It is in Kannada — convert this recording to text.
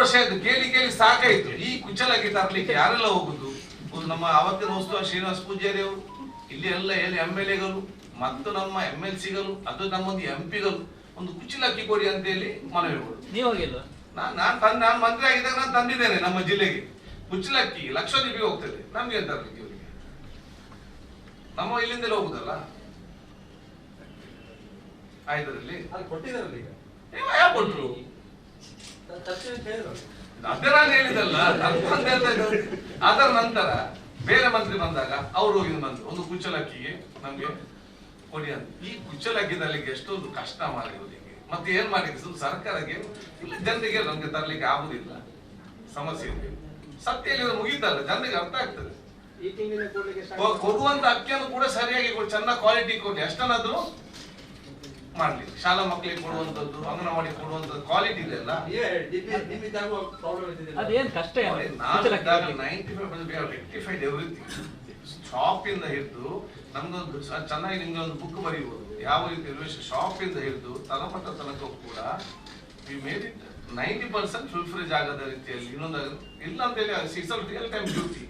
ವರ್ಷ ಆಯ್ತು, ಕೇಳಿ ಕೇಳಿ ಸಾಕಾಯ್ತು. ಈ ಕುಚ್ಚಲಕ್ಕಿ ತರ್ಲಿಕ್ಕೆ ಯಾರೆಲ್ಲ ಹೋಗುದು? ನಮ್ಮ ಅವತ್ತಿನ ಉತ್ಸವ ಶ್ರೀನಿವಾಸ ಪೂಜಾರಿ ಅವರು, ಇಲ್ಲಿ ಎಲ್ಲ MLA-ಗಳು ಮತ್ತು ನಮ್ಮ MLC-ಗಳು, ಅದು ನಮ್ಮೊಂದು MP-ಗಳು ಒಂದು ಕುಚ್ಚಲಕ್ಕಿ ಕೊಡಿ ಅಂತ ಹೇಳಿ ಮನವಿ ಕೊಡು. ನೀವು ಹೋಗಿಲ್ಲ? ನಾನು ಮಂತ್ರಿ ಆಗಿದ್ದಾಗ ನಾನು ತಂದಿದ್ದೇನೆ ನಮ್ಮ ಜಿಲ್ಲೆಗೆ ಕುಚ್ಚಲಕ್ಕಿ. ಲಕ್ಷದ್ವೀಪಿಗೆ ಹೋಗ್ತದೆ, ನಮ್ಗೆ ಅಂತ ತರ್ಲಿಕ್ಕೆ ಇವರಿಗೆ? ನಮ್ಮ ಇಲ್ಲಿಂದಲೇ ಹೋಗುದಲ್ಲ. ಆಯ್ತರಲ್ಲಿ ಕೊಟ್ಟಿದ್ದಾರಲ್ಲ ಈಗ, ಯಾಕೆ ಕೊಟ್ರು? ಅದೇ ನಾನು ಹೇಳಿದಲ್ಲ. ಅದರ ನಂತರ ಬೇರೆ ಮಂತ್ರಿ ಬಂದಾಗ ಅವ್ರು ಹೋಗಿದ ಮಂತ್ರಿ ಒಂದು ಕುಚ್ಚಲಕ್ಕಿಗೆ ನಮ್ಗೆ ಕೊಡಿ ಅಂತ. ಈ ಕುಚ್ಚಲಕ್ಕಿದಲ್ಲಿ ಎಷ್ಟೊಂದು ಕಷ್ಟ ಮಾಡಿರೋದಿಗೆ ಮತ್ತೆ ಏನ್ ಮಾಡಿದ್ರು ಸರ್ಕಾರಕ್ಕೆ ಇಲ್ಲ, ಜನರಿಗೆ ನಮ್ಗೆ ತರ್ಲಿಕ್ಕೆ ಆಗುದಿಲ್ಲ, ಸಮಸ್ಯೆ ಇದೆ. ಸತ್ಯ ಮುಗೀತಲ್ಲ, ಜನರಿಗೆ ಅರ್ಥ ಆಗ್ತದೆ. ಕೊಡುವಂತ ಅಕ್ಕಿಯನ್ನು ಕೂಡ ಸರಿಯಾಗಿ ಕೊಡಿ, ಚೆನ್ನಾಗಿ ಕ್ವಾಲಿಟಿ ಕೊಡಿ, ಅಷ್ಟನ್ನಾದ್ರೂ ಮಾಡ್ಲಿ. ಶಾಲಾ ಮಕ್ಕಳಿಗೆ ಕೊಡುವಂತದ್ದು, ಅಂಗನವಾಡಿ ಕೊಡುವಂತದ್ದು ಕ್ವಾಲಿಟಿ ಇದೆ ಅಲ್ಲ. ಅದೇನ್ ಕಷ್ಟ? 95% ರೆಕ್ಟಿಫೈಡ್ ಎವ್ರಿಥಿಂಗ್. ಶಾಪ್ ಇಂದ ಹಿಡಿದು ನಮ್ದೊಂದು ಚೆನ್ನಾಗಿ ನಿಮ್ಗೆ ಒಂದು ಬುಕ್ ಬರೀಬಹುದು, ಯಾವ ರೀತಿ ಶಾಪ್ ಇಂದ ಹಿಡಿದು ತಳಮಟ್ಟ ತನಕ ಕೂಡ we made it 90% full fridge ಆಗದ ರೀತಿಯಲ್ಲಿ. ಇನ್ನೊಂದು ಇಲ್ಲ ಅಂತ ಹೇಳಿ, 6 ರಿಯಲ್ ಟೈಮ್ ಡ್ಯೂಟಿ